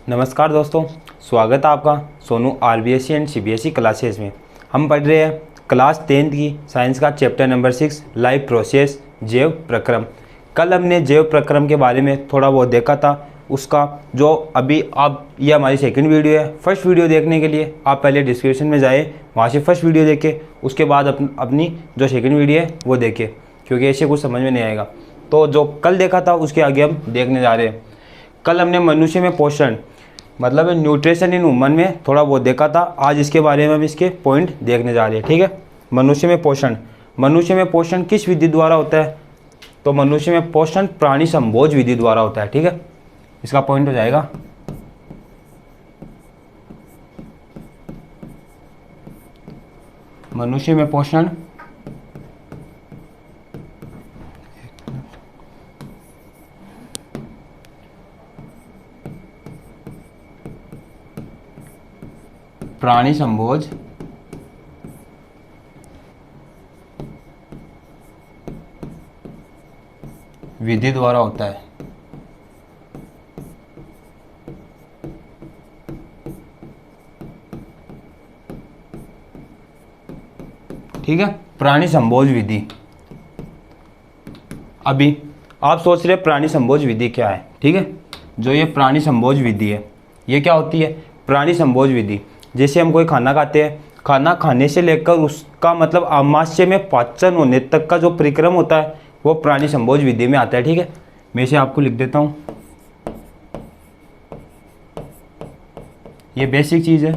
नमस्कार दोस्तों, स्वागत है आपका Sonu RBSC and CBSE classes में। हम पढ़ रहे हैं क्लास 10th की साइंस का चैप्टर नंबर 6 लाइफ प्रोसेस जैव प्रक्रम। कल हमने जैव प्रक्रम के बारे में थोड़ा बहुत देखा था। उसका जो अभी आप ये हमारी सेकंड वीडियो है। फर्स्ट वीडियो देखने के लिए आप पहले डिस्क्रिप्शन में जाए, वहाँ से फर्स्ट वीडियो देखें, उसके बाद अपनी जो सेकंड वीडियो है वो देखें, क्योंकि ऐसे कुछ समझ में नहीं आएगा। तो जो कल देखा था उसके आगे हम देखने जा रहे हैं। कल हमने मनुष्य में पोषण मतलब न्यूट्रिशन इन वुमन में थोड़ा बहुत देखा था। आज इसके बारे में हम इसके पॉइंट देखने जा रहे हैं। ठीक है, मनुष्य में पोषण किस विधि द्वारा होता है? तो मनुष्य में पोषण प्राणी संभोज विधि द्वारा होता है। ठीक है, इसका पॉइंट हो जाएगा मनुष्य में पोषण प्राणी संभोज विधि द्वारा होता है। ठीक है, प्राणी संभोज विधि। अभी आप सोच रहे प्राणी संभोज विधि क्या है? ठीक है, जो ये प्राणी संभोज विधि है ये क्या होती है? प्राणी संभोज विधि, जैसे हम कोई खाना खाते हैं, खाना खाने से लेकर उसका मतलब आमाशय में पाचन होने तक का जो परिक्रम होता है वो प्राणी संभोज विधि में आता है। ठीक है, मैं इसे आपको लिख देता हूँ। ये बेसिक चीज़ है।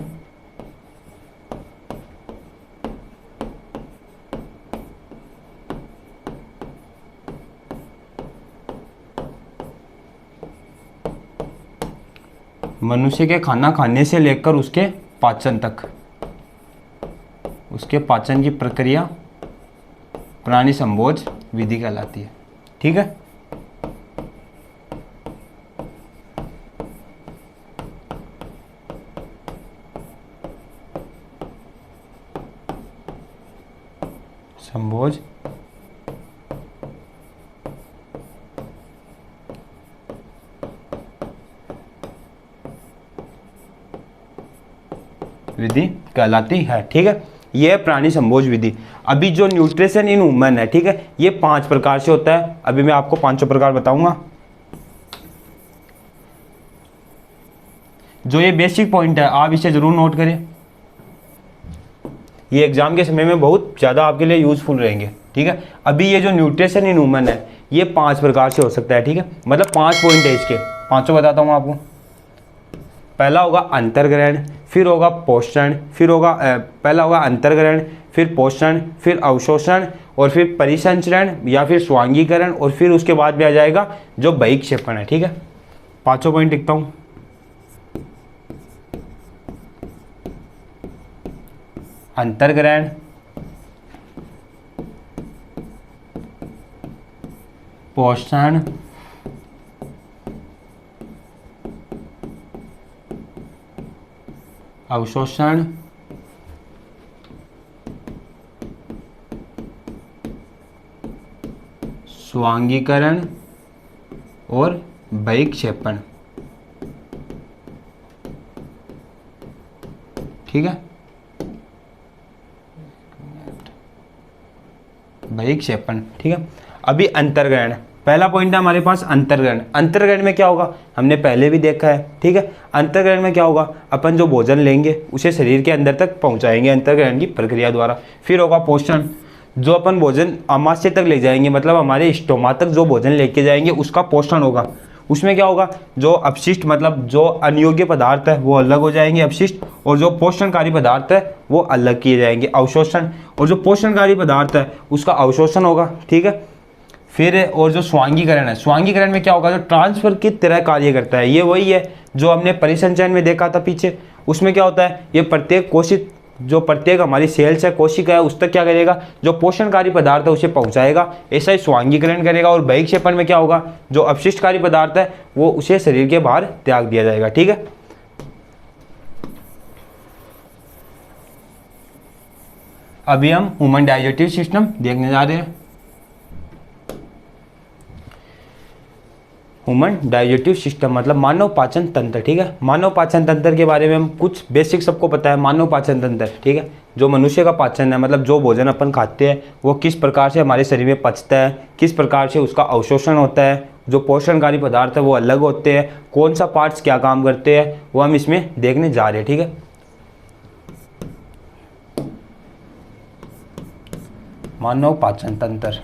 मनुष्य के खाना खाने से लेकर उसके पाचन तक, उसके पाचन की प्रक्रिया प्राणी संभोज विधि कहलाती है। ठीक है, संभोज विधि कहलाती है। ठीक है, ये है प्राणी संभोज विधि। अभी जो न्यूट्रिशन इन वुमन है, ठीक है, ये 5 प्रकार से होता है। अभी मैं आपको 5 प्रकार बताऊंगा। जो ये बेसिक पॉइंट है आप इसे जरूर नोट करें, ये एग्जाम के समय में बहुत ज़्यादा आपके लिए यूजफुल रहेंगे। ठीक है, अभी ये जो न्यूट्रिशन इन वुमन है ये 5 प्रकार से हो सकता है। ठीक है, मतलब 5 पॉइंट है इसके, 5 बताता हूँ आपको। पहला होगा अंतर्ग्रहण, फिर होगा पोषण, फिर होगा पहला होगा अंतर्ग्रहण, फिर पोषण, फिर अवशोषण, और फिर परिसंचरण या फिर स्वांगीकरण, और फिर उसके बाद में आ जाएगा जो बहिक्षेपण है। ठीक है, 5 पॉइंट लिखता हूँ। अंतर्ग्रहण, पोषण, अवशोषण, स्वांगीकरण और बहिक्षेपण। ठीक है, बहिक्षेपण। ठीक है, अभी अंतर्ग्रहण, पहला पॉइंट है हमारे पास अंतर्ग्रहण। अंतर्ग्रहण में क्या होगा हमने पहले भी देखा है। ठीक है, अंतर्ग्रहण में क्या होगा, अपन जो भोजन लेंगे उसे शरीर के अंदर तक पहुंचाएंगे अंतर्ग्रहण की प्रक्रिया द्वारा। फिर होगा पोषण, जो अपन भोजन आमाशय तक ले जाएंगे, मतलब हमारे स्टोमा तक जो भोजन लेके जाएंगे उसका पोषण होगा। उसमें क्या होगा, जो अपशिष्ट मतलब जो अनियोग्य पदार्थ है वो अलग हो जाएंगे अपशिष्ट, और जो पोषणकारी पदार्थ है वो अलग किए जाएंगे अवशोषण, और जो पोषणकारी पदार्थ है उसका अवशोषण होगा। ठीक है, फिर और जो स्वांगीकरण है, स्वांगीकरण में क्या होगा, जो ट्रांसफर की तरह कार्य करता है। ये वही है जो हमने परिसंचरण में देखा था पीछे। उसमें क्या होता है, ये प्रत्येक कोशित जो प्रत्येक हमारी सेल्स है, कोशिका है, उस तक क्या करेगा, जो पोषणकारी पदार्थ है उसे पहुंचाएगा। ऐसा ही स्वांगीकरण करेगा। और बहिक्षेपण में क्या होगा, जो अपशिष्टकारी पदार्थ है वो उसे शरीर के बाहर त्याग दिया जाएगा। ठीक है, अभी हम ह्यूमन डाइजेस्टिव सिस्टम देखने जा रहे हैं। ह्यूमन डाइजेस्टिव सिस्टम मतलब मानव पाचन तंत्र, ठीक है। मानव पाचन तंत्र के बारे में हम कुछ बेसिक सबको पता है। मानव पाचन तंत्र, ठीक है, जो मनुष्य का पाचन है, मतलब जो भोजन अपन खाते हैं वो किस प्रकार से हमारे शरीर में पचता है, किस प्रकार से उसका अवशोषण होता है, जो पोषणकारी पदार्थ है वो अलग होते हैं, कौन सा पार्ट्स क्या काम करते हैं, वो हम इसमें देखने जा रहे हैं, ठीक है। मानव पाचन तंत्र,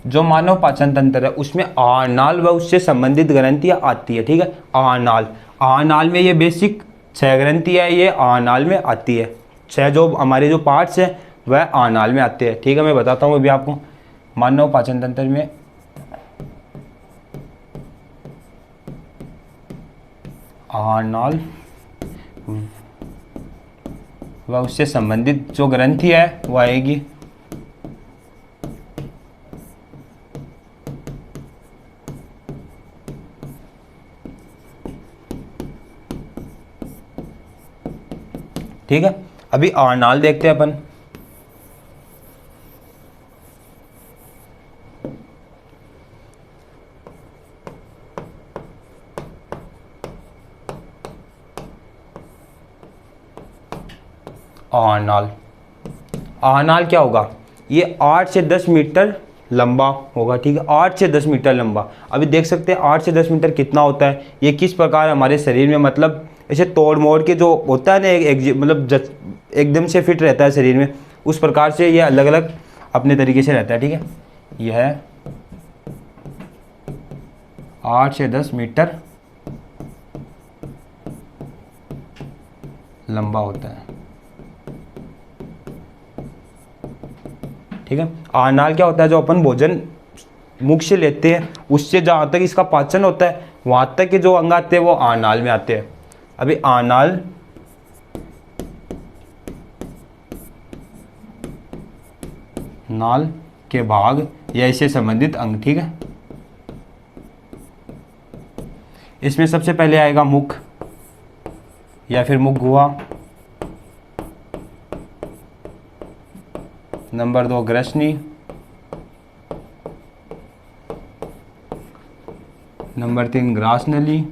जो मानव पाचन तंत्र है उसमें आहारनाल व उससे संबंधित ग्रंथियां आती है, ठीक है। आहारनाल, आहारनाल में ये बेसिक 6 ग्रंथियां है, ये आहारनाल में आती है। 6 जो हमारे जो पार्ट्स हैं वह आहारनाल में आते हैं, ठीक है। मैं बताता हूँ अभी आपको। मानव पाचन तंत्र में आहारनाल व उससे संबंधित जो ग्रंथि है वो आएगी ठीक है। अभी आहारनाल देखते हैं अपन। आहारनाल, आहारनाल क्या होगा, ये 8 से 10 मीटर लंबा होगा, ठीक है। 8 से 10 मीटर लंबा। अभी देख सकते हैं 8 से 10 मीटर कितना होता है, ये किस प्रकार हमारे शरीर में, मतलब ऐसे तोड़ मोड़ के जो होता है ना, मतलब एकदम से फिट रहता है शरीर में, उस प्रकार से ये अलग अलग अपने तरीके से रहता है, ठीक है। यह 8 से 10 मीटर लंबा होता है, ठीक है। आहारनाल क्या होता है, जो अपन भोजन मुख से लेते हैं उससे जहाँ तक इसका पाचन होता है वहाँ तक के जो अंग आते हैं वो आहारनाल में आते हैं। अभी आहारनाल नाल के भाग या इससे संबंधित अंग, ठीक है। इसमें सबसे पहले आएगा मुख या फिर मुख गुहा, नंबर 2 ग्रसनी, नंबर 3 ग्रास नली,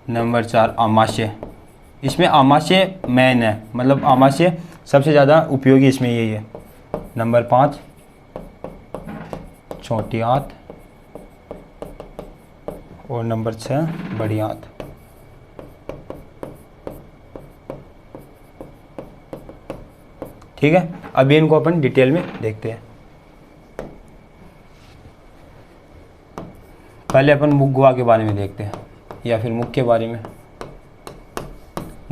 नंबर 4 आमाशय। इसमें आमाशय मेन है, मतलब आमाशय सबसे ज़्यादा उपयोगी इसमें यही है। नंबर 5 छोटी आंत और नंबर 6 बड़ी आंत, ठीक है। अभी इनको अपन डिटेल में देखते हैं। पहले अपन मुख गुहा के बारे में देखते हैं या फिर मुख के बारे में।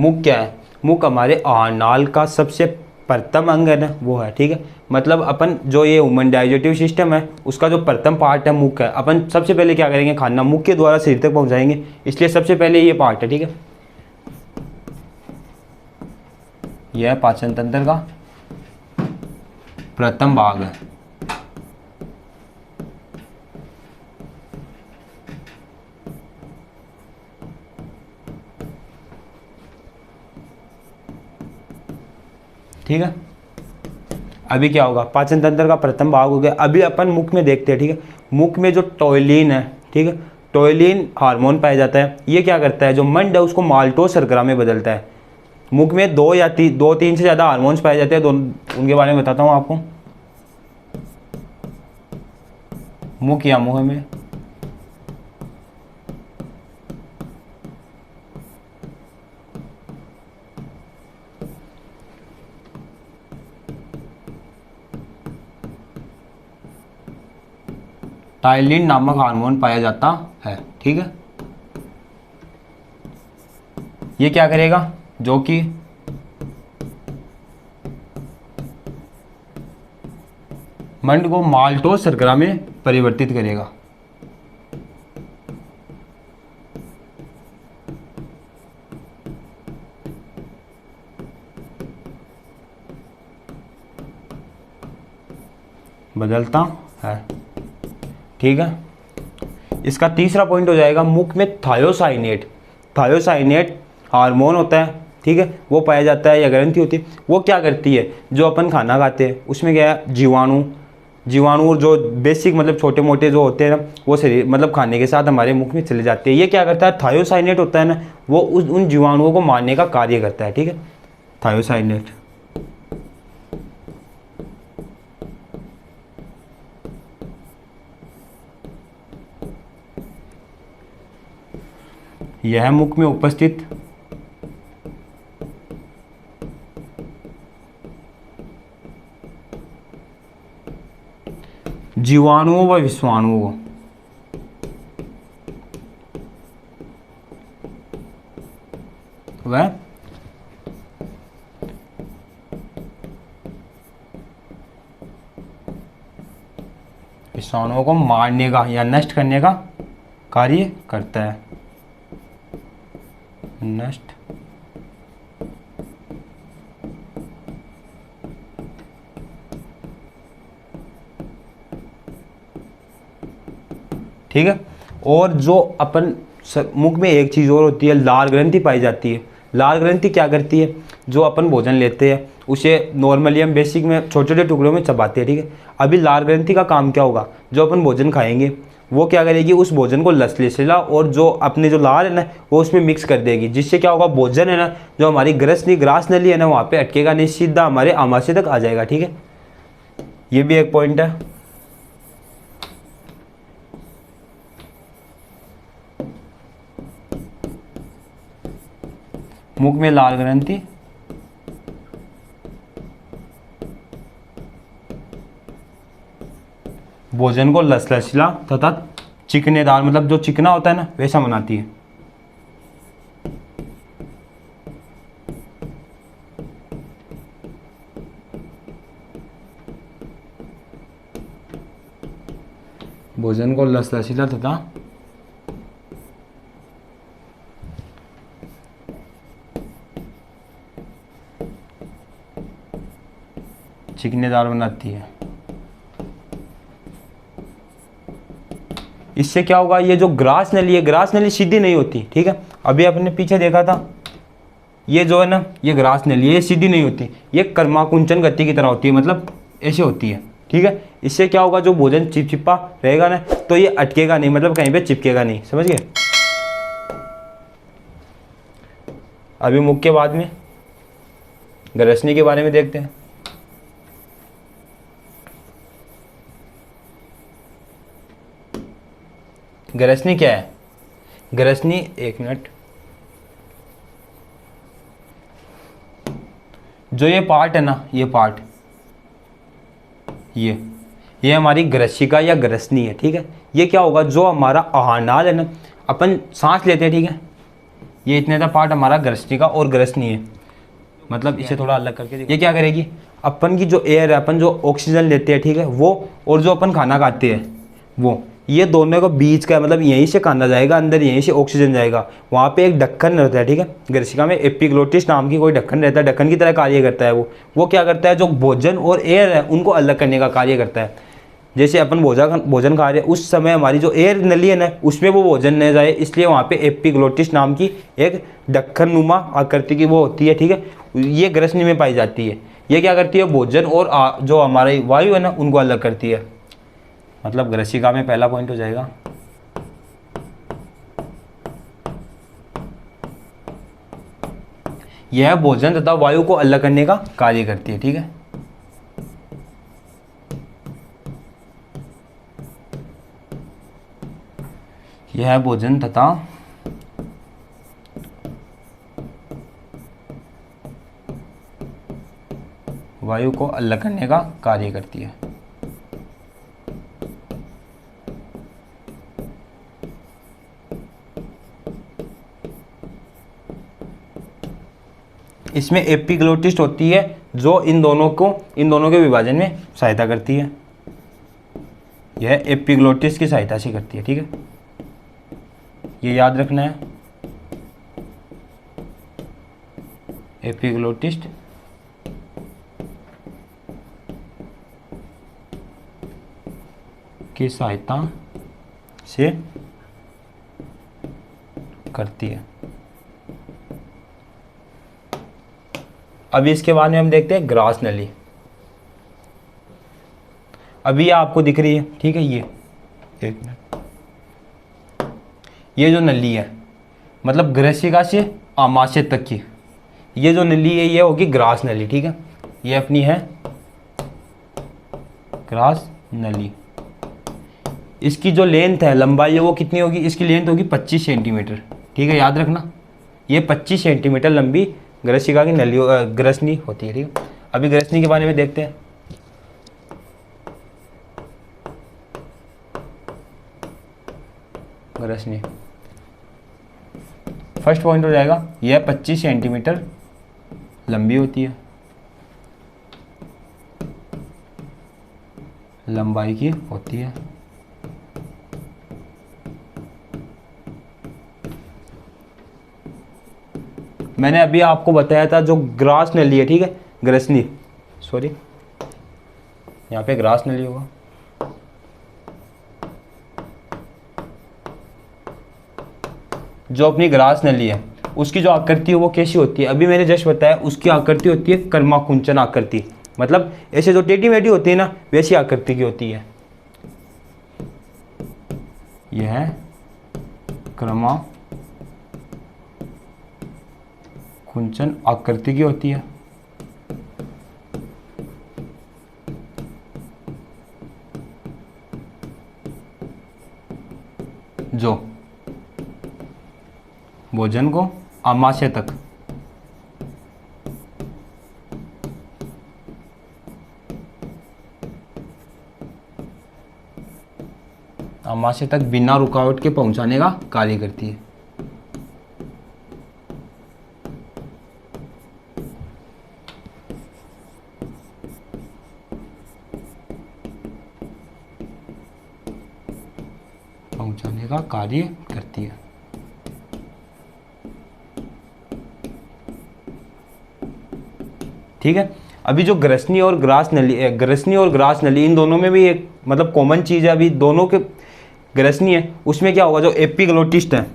मुख क्या है, मुख हमारे आहारनाल का सबसे प्रथम अंग है ना, वो है, ठीक है। मतलब अपन जो ये ह्यूमन डाइजेस्टिव सिस्टम है उसका जो प्रथम पार्ट है मुख है। अपन सबसे पहले क्या करेंगे, खाना मुख के द्वारा शरीर तक पहुंचाएंगे, इसलिए सबसे पहले ये पार्ट है, ठीक है। यह पाचन तंत्र का प्रथम भाग है, ठीक है। अभी क्या होगा, पाचन तंत्र का प्रथम भाग हो गया। अभी अपन मुख में देखते हैं, ठीक है। मुख में जो टॉयलिन है, ठीक है, टॉयलिन हार्मोन पाया जाता है। ये क्या करता है, जो मंड है उसको माल्टोस शर्करा में बदलता है। मुख में 2 या 3 से ज़्यादा हार्मोन्स पाए जाते हैं, उनके बारे में बताता हूँ आपको। मुख या मुंह में टाइलिन नामक हार्मोन पाया जाता है, ठीक है। ये क्या करेगा, जो कि मंड को माल्टोस शर्करा में परिवर्तित करेगा। बदलता है, ठीक है। इसका तीसरा पॉइंट हो जाएगा मुख में थायोसाइनेट। थायोसाइनेट हार्मोन होता है, ठीक है, वो पाया जाता है या ग्रंथि होती है। वो क्या करती है, जो अपन खाना खाते हैं उसमें क्या है, जीवाणु जो बेसिक मतलब छोटे मोटे जो होते हैं ना, वो शरीर मतलब खाने के साथ हमारे मुख में चले जाते हैं। ये क्या करता है, थायोसाइनेट होता है ना, वो उन जीवाणुओं को मारने का कार्य करता है। ठीक है, थायोसाइनेट। यह मुख में उपस्थित जीवाणुओं व विषाणुओं वह विषाणुओं को मारने का या नष्ट करने का कार्य करता है। नष्ट ठीक है। और जो अपन मुख में एक चीज़ और होती है, लाल ग्रंथि पाई जाती है। लाल ग्रंथि क्या करती है, जो अपन भोजन लेते हैं उसे नॉर्मली हम बेसिक में छोटे छोटे टुकड़ों में चबाते हैं। ठीक है, अभी लाल ग्रंथि का काम क्या होगा, जो अपन भोजन खाएंगे वो क्या करेगी, उस भोजन को लसलेसिला और जो अपने जो लाल है ना वो उसमें मिक्स कर देगी, जिससे क्या होगा, भोजन है ना जो हमारी ग्रास नली है ना वहाँ पे अटकेगा नहीं, सीधा हमारे आमाशय तक आ जाएगा। ठीक है, ये भी एक पॉइंट है। मुख में लाल ग्रंथि भोजन को लसलसीला तथा चिकनेदार, मतलब जो चिकना होता है ना वैसा बनाती है। भोजन को लसलसीला तथा चिकनेदार बनाती है। इससे क्या होगा, ये जो ग्रास नली है, ग्रास नली सीधी नहीं होती। ठीक है, अभी अपने पीछे देखा था, ये जो है ना ये ग्रास नली है, ये सीधी नहीं होती, ये कर्माकुंचन गति की तरह होती है, मतलब ऐसे होती है। ठीक है, इससे क्या होगा, जो भोजन चिपचिपा रहेगा ना तो ये अटकेगा नहीं, मतलब कहीं पे चिपकेगा नहीं। समझ गए। अभी मुख के बाद में ग्रसनी के बारे में देखते हैं। ग्रसनी क्या है, ग्रसनी, एक मिनट, जो ये पार्ट है ना, ये पार्ट, ये हमारी ग्रसिका या ग्रसनी है। ठीक है, ये क्या होगा, जो हमारा आहार नाल है ना, अपन सांस लेते हैं। ठीक है, ये इतने सा पार्ट हमारा ग्रसनिका और ग्रसनी है, मतलब इसे थोड़ा अलग करके ये क्या करेगी, अपन की जो एयर है, अपन जो ऑक्सीजन लेते हैं, ठीक है, वो और जो अपन खाना खाते हैं वो, ये दोनों को बीच का, मतलब यहीं से खाना जाएगा अंदर, यहीं से ऑक्सीजन जाएगा। वहाँ पे एक ढक्कन रहता है। ठीक है, ग्रसिका में एपिग्लोटिस नाम की कोई ढक्कन रहता है, ढक्कन की तरह कार्य करता है वो क्या करता है, जो भोजन और एयर है उनको अलग करने का कार्य करता है। जैसे अपन भोजन खा रहे हैं उस समय हमारी जो एयर नली है ना उसमें वो भोजन न जाए, इसलिए वहाँ पे एपिग्लोटिस नाम की एक ढक्कन नुमा आकृति की वो होती है। ठीक है, ये ग्रसनी में पाई जाती है। ये क्या करती है, भोजन और जो हमारी वायु है ना उनको अलग करती है। मतलब ग्रसिका में पहला पॉइंट हो जाएगा यह भोजन तथा वायु को अलग करने का कार्य करती है। ठीक है, यह भोजन तथा वायु को अलग करने का कार्य करती है। इसमें एपिग्लोटिस होती है जो इन दोनों के विभाजन में सहायता करती है। यह एपिग्लोटिस की सहायता से करती है। ठीक है, ये याद रखना है, एपिग्लोटिस की सहायता से करती है। अभी इसके बाद में हम देखते हैं ग्रास नली। अभी ये आपको दिख रही है, ठीक है, ये एक मिनट, ये जो नली है मतलब ग्रसिका से आमाशय तक की ये जो नली है ये होगी ग्रास नली, ठीक है, ये अपनी है ग्रास नली। इसकी जो लेंथ है, लंबाई है, वो कितनी होगी, इसकी लेंथ होगी 25 सेंटीमीटर, ठीक है, याद रखना ये 25 सेंटीमीटर लंबी ग्रसिका की नली ग्रसनी होती है, ठीक है। अभी ग्रसनी के बारे में देखते हैं। ग्रसनी फर्स्ट पॉइंट हो जाएगा, यह 25 सेंटीमीटर लंबी होती है, लंबाई की होती है। मैंने अभी आपको बताया था जो ग्रास नली है, ठीक है, ग्रसनी, सॉरी यहाँ पे ग्रास नली होगा, जो अपनी ग्रास नली है उसकी जो आकृति है वो कैसी होती है, अभी मैंने जस्ट बताया, उसकी आकृति होती है कर्माकुंचन आकृति, मतलब ऐसे जो टेढ़ी मेढ़ी होती है ना वैसी आकृति की होती है। यह है कर्माकुंचन आकृति की होती है। जो भोजन को आमाशय तक बिना रुकावट के पहुंचाने का कार्य करती है। पहुंचाने का कार्य करती है। ठीक है। अभी जो ग्रसनी और ग्रास नली इन दोनों में भी एक मतलब कॉमन चीज़ है। अभी दोनों के ग्रसनी है उसमें क्या होगा, जो एपिग्लोटिस्ट है,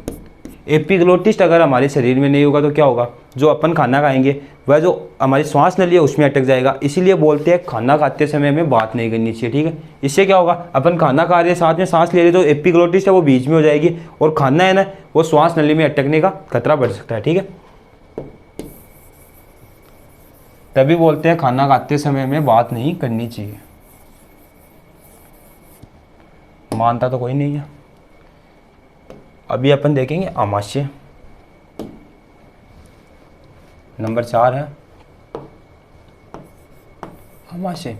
एपिग्लोटिस्ट अगर हमारे शरीर में नहीं होगा तो क्या होगा, जो अपन खाना खाएंगे वह जो हमारी श्वास नली है उसमें अटक जाएगा। इसीलिए बोलते हैं खाना खाते समय में बात नहीं करनी चाहिए। ठीक है, इससे क्या होगा, अपन खाना खा रहे साथ में सांस ले रहे तो एपिग्लोटिस्ट है वो बीच में हो जाएगी और खाना है ना वो श्वास नली में अटकने का खतरा बढ़ सकता है। ठीक है, तभी बोलते हैं खाना खाते समय में बात नहीं करनी चाहिए। मानता तो कोई नहीं है। अभी अपन देखेंगे आमाशय, नंबर 4 है आमाशय।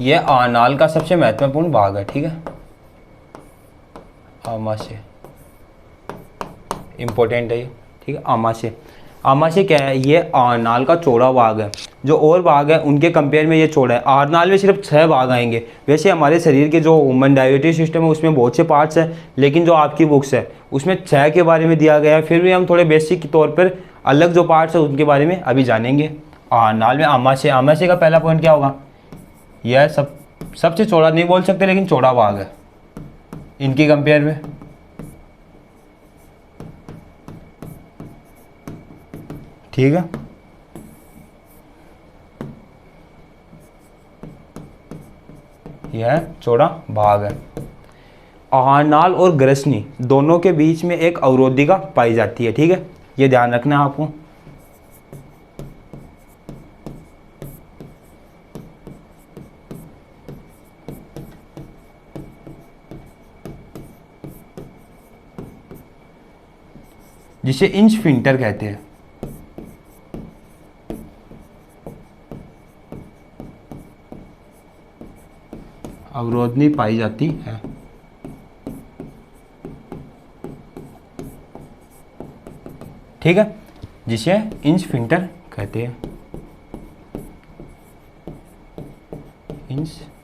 यह आनाल का सबसे महत्वपूर्ण भाग है। ठीक है, आमाशय इंपॉर्टेंट है ये। ठीक है, आमाशय क्या है, ये आरनाल का चौड़ा भाग है। जो और भाग है उनके कंपेयर में ये चौड़ा है। आरनाल में सिर्फ 6 भाग आएंगे। वैसे हमारे शरीर के जो ह्यूमन डाइजेस्टिव सिस्टम है उसमें बहुत से पार्ट्स हैं, लेकिन जो आपकी बुक्स है उसमें 6 के बारे में दिया गया है। फिर भी हम थोड़े बेसिक तौर पर अलग जो पार्ट्स है उनके बारे में अभी जानेंगे। आरनाल में आमाशय का पहला पॉइंट क्या होगा, यह सबसे चौड़ा नहीं बोल सकते लेकिन चौड़ा भाग है इनकी कंपेयर में। ठीक है, यह चौड़ा भाग है। आहारनाल और ग्रसनी दोनों के बीच में एक अवरोधिका पाई जाती है। ठीक है, यह ध्यान रखना है आपको। जिसे इंस्फिंक्टर कहते हैं। अवरोधनी पाई जाती है। ठीक है, जिसे इंस्फिंक्टर कहते हैं। इंस्फिंक्टर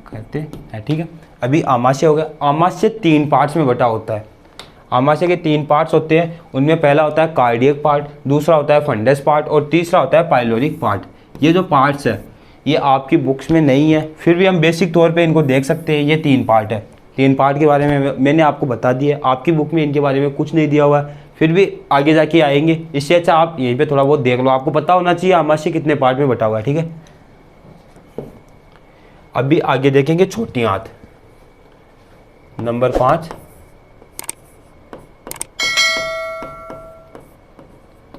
कहते हैं। ठीक है, अभी आमाशय हो गया। आमाशय 3 पार्ट्स में बटा होता है। आमाशय के 3 पार्ट्स होते हैं। उनमें पहला होता है कार्डियक पार्ट, दूसरा होता है फंडस पार्ट और तीसरा होता है पाइलोरिक पार्ट। ये जो पार्ट्स है ये आपकी बुक्स में नहीं है, फिर भी हम बेसिक तौर पे इनको देख सकते हैं। ये 3 पार्ट है। 3 पार्ट के बारे में मैंने आपको बता दिया, आपकी बुक में इनके बारे में कुछ नहीं दिया हुआ है, फिर भी आगे जाके आएंगे। इससे अच्छा आप यहीं पे थोड़ा बहुत देख लो, आपको पता होना चाहिए आमाशय कितने पार्ट में बटा हुआ है, ठीक है। अभी आगे देखेंगे छोटी आंत, नंबर 5।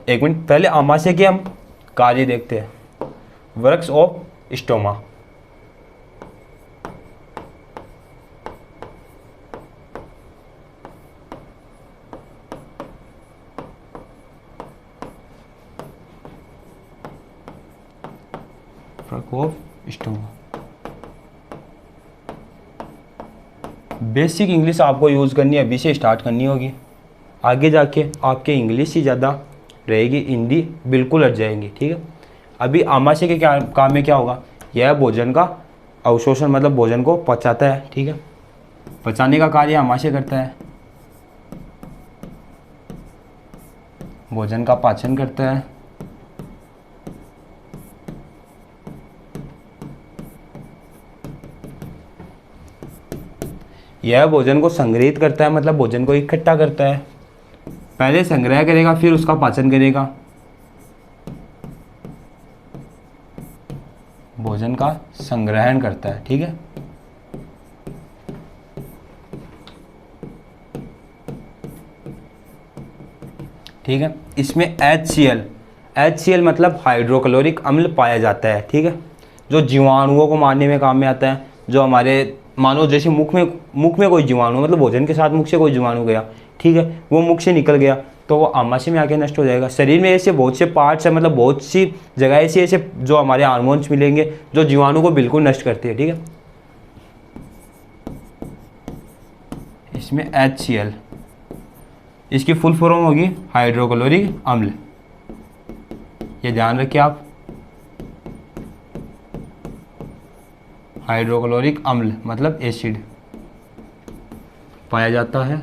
एक मिनट, पहले आमाशय के हम कार्य देखते हैं। Works of stoma. Work of stoma, basic English आपको यूज़ करनी है, अभी से स्टार्ट करनी होगी। आगे जाके आपके इंग्लिश ही ज़्यादा रहेगी, हिंदी बिल्कुल हट जाएंगी, ठीक है। अभी आमाशय के क्या काम में क्या होगा, यह भोजन का अवशोषण मतलब भोजन को पचाता है, ठीक है। पचाने का कार्य आमाशय करता है, भोजन का पाचन करता है, यह भोजन को संग्रहित करता है मतलब भोजन को इकट्ठा करता है। पहले संग्रह करेगा फिर उसका पाचन करेगा, भोजन का संग्रहण करता है, ठीक है। ठीक है, इसमें HCl मतलब हाइड्रोक्लोरिक अम्ल पाया जाता है, ठीक है, जो जीवाणुओं को मारने में काम में आता है। जो हमारे मानो जैसे मुख में कोई जीवाणु मतलब भोजन के साथ मुख से कोई जीवाणु गया, ठीक है, वो मुख से निकल गया तो वो आमाशय में आके नष्ट हो जाएगा। शरीर में ऐसे बहुत से पार्ट्स है मतलब बहुत सी जगह ऐसे जो हमारे हार्मोन्स मिलेंगे जो जीवाणु को बिल्कुल नष्ट करती है, ठीक है। इसमें HCl, इसकी फुल फॉर्म होगी हाइड्रोक्लोरिक अम्ल, ये ध्यान रखिए आप। हाइड्रोक्लोरिक अम्ल मतलब एसिड पाया जाता है,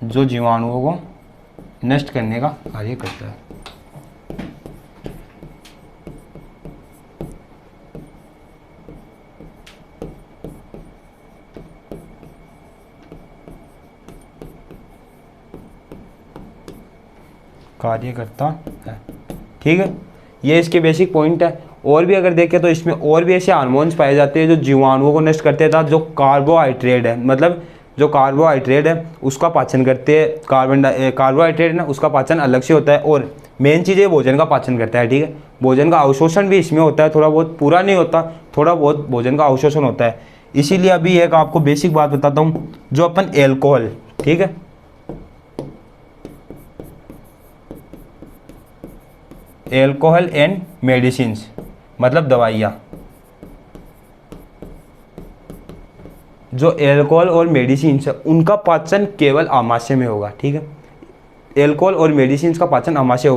जो जीवाणुओं को नष्ट करने का कार्य करता है। कार्य करता है, ठीक है, ये इसके बेसिक पॉइंट है। और भी अगर देखें तो इसमें और भी ऐसे हार्मोन्स पाए जाते हैं जो जीवाणुओं को नष्ट करते हैं। जो कार्बोहाइड्रेट है मतलब जो कार्बोहाइड्रेट है उसका पाचन करते हैं। कार्बोहाइड्रेट है ना, उसका पाचन अलग से होता है। और मेन चीज़ है भोजन का पाचन करता है, ठीक है। भोजन का अवशोषण भी इसमें होता है, थोड़ा बहुत, पूरा नहीं होता, थोड़ा बहुत भोजन का अवशोषण होता है। इसीलिए अभी एक आपको बेसिक बात बताता हूँ, जो अपन एल्कोहल, ठीक है, एल्कोहल एंड मेडिसिन्स मतलब दवाइयाँ, जो एल्कोहल और मेडिसिन्स है उनका पाचन केवल आमाशय में होगा, ठीक है। एल्कोहल और मेडिसिन्स का पाचन आमाशय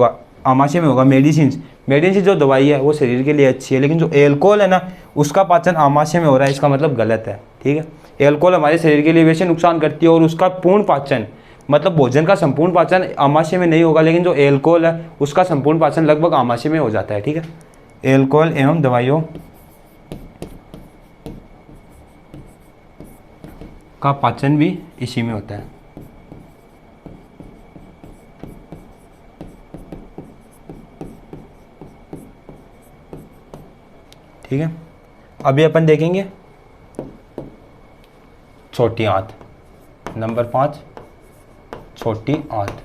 में होगा। मेडिसिन जो दवाई है वो शरीर के लिए अच्छी है, लेकिन जो एल्कोहल है ना उसका पाचन आमाशय में हो रहा है, इसका मतलब गलत है, ठीक है। एल्कोहल हमारे शरीर के लिए वैसे नुकसान करती है और उसका पूर्ण पाचन मतलब भोजन का संपूर्ण पाचन आमाशय में नहीं होगा, लेकिन जो एल्कोहल है उसका संपूर्ण पाचन लगभग आमाशय में हो जाता है, ठीक है। एल्कोहल एवं दवाइयों का पाचन भी इसी में होता है। ठीक है, अभी अपन देखेंगे छोटी आंत, नंबर 5 छोटी आंत।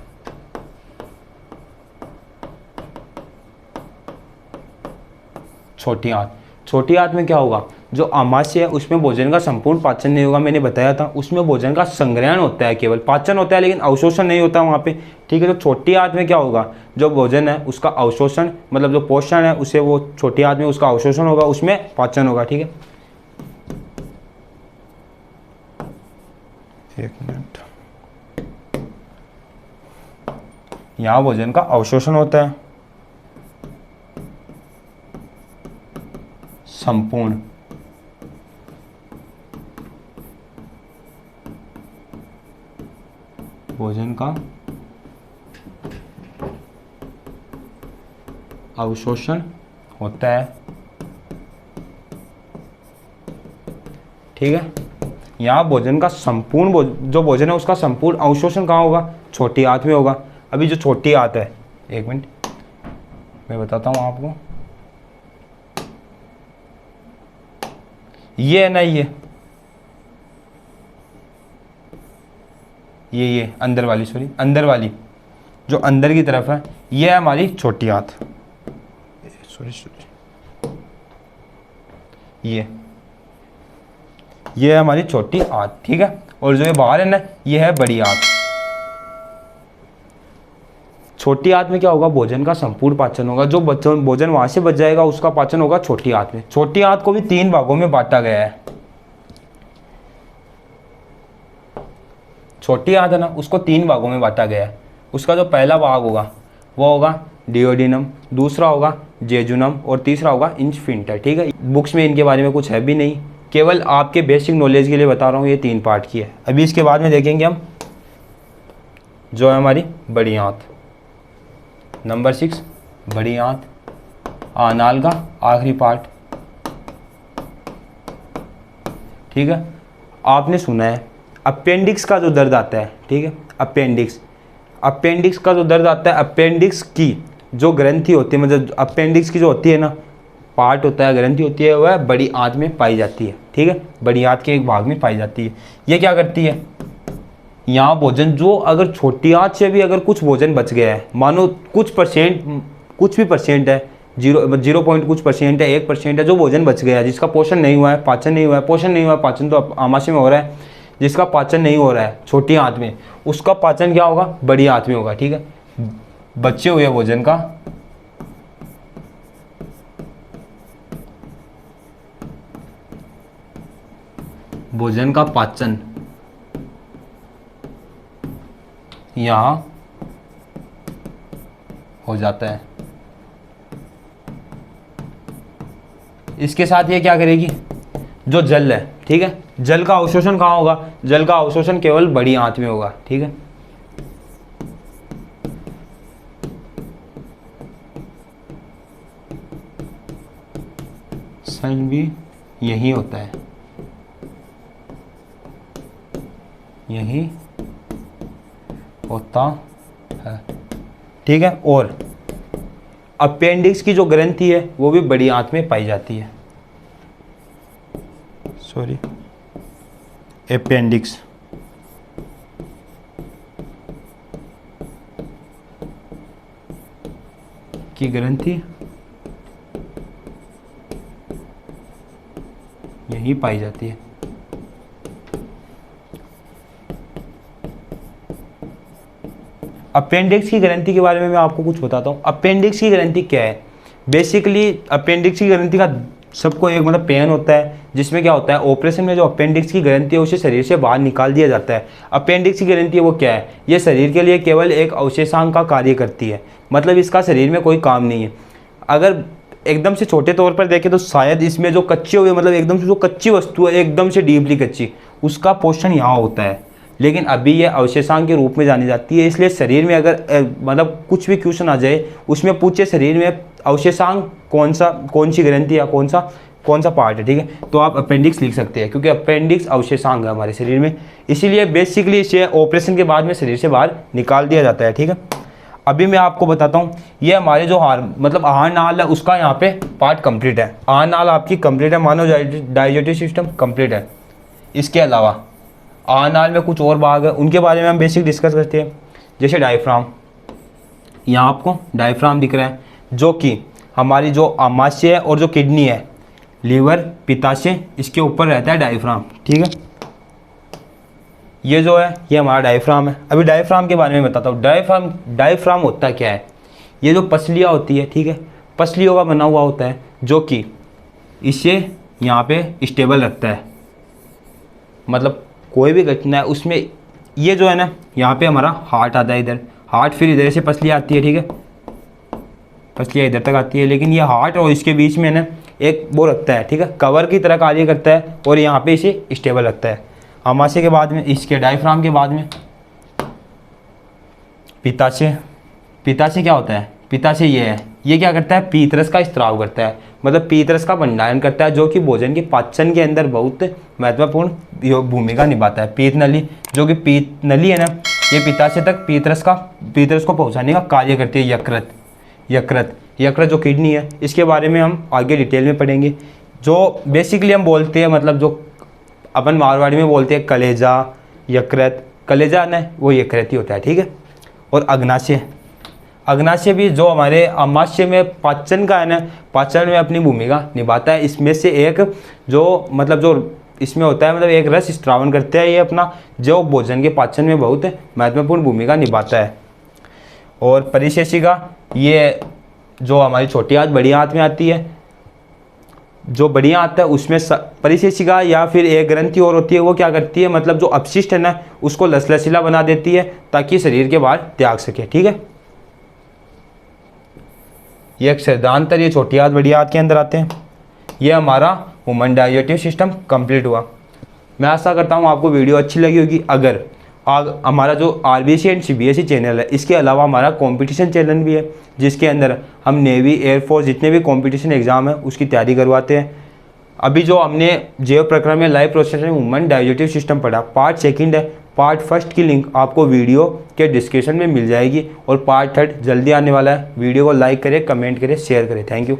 छोटी आंत में क्या होगा, जो आमाशय है उसमें भोजन का संपूर्ण पाचन नहीं होगा, मैंने बताया था। उसमें भोजन का संग्रहण होता है, केवल पाचन होता है लेकिन अवशोषण नहीं होता वहाँ पे, ठीक है। तो छोटी आंत में क्या होगा, जो भोजन है उसका अवशोषण मतलब जो पोषण है उसे वो छोटी आंत में उसका अवशोषण होगा, उसमें पाचन होगा, ठीक है। एक मिनट, यहाँ भोजन का अवशोषण होता है संपूर्ण, भोजन का अवशोषण होता है, ठीक है। यहाँ भोजन का संपूर्ण जो भोजन है उसका संपूर्ण अवशोषण कहाँ होगा, छोटी आंत में होगा। अभी जो छोटी आंत है, एक मिनट मैं बताता हूँ आपको, ये है ना, ये अंदर वाली, सॉरी अंदर वाली जो अंदर की तरफ है, ये है हमारी छोटी आंत, सॉरी ये है हमारी छोटी आंत, ठीक है। और जो ये बाहर है ना, ये है बड़ी आंत। छोटी आंत में क्या होगा, भोजन का संपूर्ण पाचन होगा। जो भोजन वहां से बच जाएगा उसका पाचन होगा छोटी आंत में। छोटी आंत को भी 3 भागों में बांटा गया है। छोटी आंत है ना, उसको 3 भागों में बांटा गया है। उसका जो पहला भाग होगा वो होगा डिओडिनम, दूसरा होगा जेजुनम और तीसरा होगा इंफिंक्टर, ठीक है। बुक्स में इनके बारे में कुछ है भी नहीं, केवल आपके बेसिक नॉलेज के लिए बता रहा हूँ। ये 3 पार्ट की है। अभी इसके बाद में देखेंगे हम जो है हमारी बड़ी आंत, नंबर 6 बड़ी आंत, आनाल का आखिरी पार्ट, ठीक है। आपने सुना है अपेंडिक्स का जो दर्द आता है, ठीक है, अपेंडिक्स का जो दर्द आता है, अपेंडिक्स की जो ग्रंथि होती है, मतलब अपेंडिक्स की जो होती है ना, पार्ट होता है, ग्रंथि होती है, वह बड़ी आंत में पाई जाती है, ठीक है। बड़ी आंत के एक भाग में पाई जाती है। ये क्या करती है, यहाँ भोजन जो अगर छोटी आंत से भी अगर कुछ भोजन बच गया है, मानो कुछ भी परसेंट है, 0 कुछ परसेंट है, 1% है, जो भोजन बच गया है, जिसका पोषण नहीं हुआ है, पाचन नहीं हुआ है, पाचन तो आमाशय में हो रहा है, जिसका पाचन नहीं हो रहा है छोटी आंत में, उसका पाचन क्या होगा, बड़ी आंत में होगा, ठीक है। बचे हुए भोजन का पाचन यहाँ हो जाता है। इसके साथ ये क्या करेगी, जो जल है, ठीक है, जल का अवशोषण कहाँ होगा, जल का अवशोषण केवल बड़ी आंत में होगा, ठीक है। सन भी यही होता है, यही होता है, ठीक है। और अपेंडिक्स की जो ग्रंथि है वो भी बड़ी आंत में पाई जाती है, सॉरी अपेंडिक्स की ग्रंथि यही पाई जाती है। अपेंडिक्स की ग्रंथि के बारे में मैं आपको कुछ बताता हूँ। अपेंडिक्स की ग्रंथि क्या है, बेसिकली अपेंडिक्स की ग्रंथि का सबको एक मतलब पेन होता है, जिसमें क्या होता है, ऑपरेशन में जो अपेंडिक्स की ग्रंथि है उसे शरीर से बाहर निकाल दिया जाता है। अपेंडिक्स की ग्रंथि वो क्या है, ये शरीर के लिए केवल एक अवशेषांक का कार्य करती है, मतलब इसका शरीर में कोई काम नहीं है। अगर एकदम से छोटे तौर पर देखें तो शायद इसमें जो कच्चे हुए, मतलब एकदम से जो कच्ची वस्तु है, एकदम से डीपली कच्ची, उसका पोषण यहाँ होता है, लेकिन अभी ये अवशेषांक के रूप में जानी जाती है। इसलिए शरीर में अगर मतलब कुछ भी क्वेश्चन आ जाए, उसमें पूछे शरीर में अवशेषांक कौन सी ग्रंथि या कौन सा पार्ट है, ठीक है, तो आप अपेंडिक्स लिख सकते हैं, क्योंकि अपेंडिक्स अवशेषांक है हमारे शरीर में। इसीलिए बेसिकली इसे ऑपरेशन के बाद में शरीर से बाहर निकाल दिया जाता है, ठीक है। अभी मैं आपको बताता हूँ, ये हमारे जो मतलब आहार नाल है उसका यहाँ पे पार्ट कंप्लीट है। आहार नाल आपकी कंप्लीट है, मानव डाइजेस्टिव सिस्टम कंप्लीट है। इसके अलावा आहार नाल में कुछ और भाग है, उनके बारे में हम बेसिक डिस्कस करते हैं। जैसे डायफ्राम, यहाँ आपको डायफ्राम दिख रहा है, जो कि हमारी जो आमाशय है और जो किडनी है, लीवर, पित्ताशय, इसके ऊपर रहता है डायफ्राम, ठीक है। ये जो है ये हमारा डायफ्राम है। अभी डायफ्राम के बारे में बताता हूँ। डायफ्राम होता क्या है, ये जो पसलियाँ होती है, ठीक है, पसलियों का बना हुआ होता है, जो कि इसे यहाँ पे स्टेबल रखता है। मतलब कोई भी घटना है उसमें, ये जो है ना, यहाँ पे हमारा हार्ट आता है, इधर हार्ट, फिर इधर से पसलियाँ आती है, ठीक है, पसलियाँ इधर तक आती है, लेकिन ये हार्ट और इसके बीच में ना एक वो रखता है, ठीक है, कवर की तरह कार्य करता है, और यहाँ पे इसे स्टेबल रखता है। आमाशय के बाद में, इसके डायफ्राम के बाद में पित्ताशय। पित्ताशय क्या होता है, पित्ताशय ये है, ये क्या करता है, पीतरस का स्त्राव करता है, मतलब पीतरस का भंडारण करता है, जो कि भोजन के पाचन के अंदर बहुत महत्वपूर्ण भूमिका निभाता है। पीत नली, जो कि पीत नली है ना, ये पित्ताशय तक पीतरस को पहुंचाने का कार्य करती है। यकृत जो किडनी है, इसके बारे में हम आगे डिटेल में पढ़ेंगे। जो बेसिकली हम बोलते हैं, मतलब जो अपन मारवाड़ी में बोलते हैं कलेजा, यकृत, कलेजा ना वो यकृत ही होता है, ठीक है। और अग्नाशय भी जो हमारे आमाशय में पाचन का है ना, पाचन में अपनी भूमिका निभाता है। इसमें से एक जो मतलब जो इसमें होता है, मतलब एक रस स्त्रावन करते हैं, ये अपना जो भोजन के पाचन में बहुत महत्वपूर्ण भूमिका निभाता है। और परिशेषिका, ये जो हमारी छोटी आंत बड़ी आंत में आती है, जो बड़ी आंत है उसमें परिशेषिका या फिर एक ग्रंथि और होती है, वो क्या करती है, मतलब जो अपशिष्ट है ना उसको लसलसीला बना देती है ताकि शरीर के बाहर त्याग सके, ठीक है। ये एक श्वेतांतर, ये छोटी आंत बड़ी आंत के अंदर आते हैं। ये हमारा ह्यूमन डाइजेस्टिव सिस्टम कंप्लीट हुआ। मैं आशा करता हूँ आपको वीडियो अच्छी लगी होगी। अगर हमारा जो RBC एंड CBSE चैनल है, इसके अलावा हमारा कंपटीशन चैनल भी है, जिसके अंदर हम नेवी, एयरफोर्स, जितने भी कंपटीशन एग्जाम है उसकी तैयारी करवाते हैं। अभी जो हमने जैव प्रक्रम में लाइव प्रोसेस में ह्यूमन डाइजेस्टिव सिस्टम पढ़ा, पार्ट 2 है, पार्ट 1 की लिंक आपको वीडियो के डिस्क्रिप्शन में मिल जाएगी और पार्ट 3 जल्दी आने वाला है। वीडियो को लाइक करें, कमेंट करें, शेयर करें। Thank you.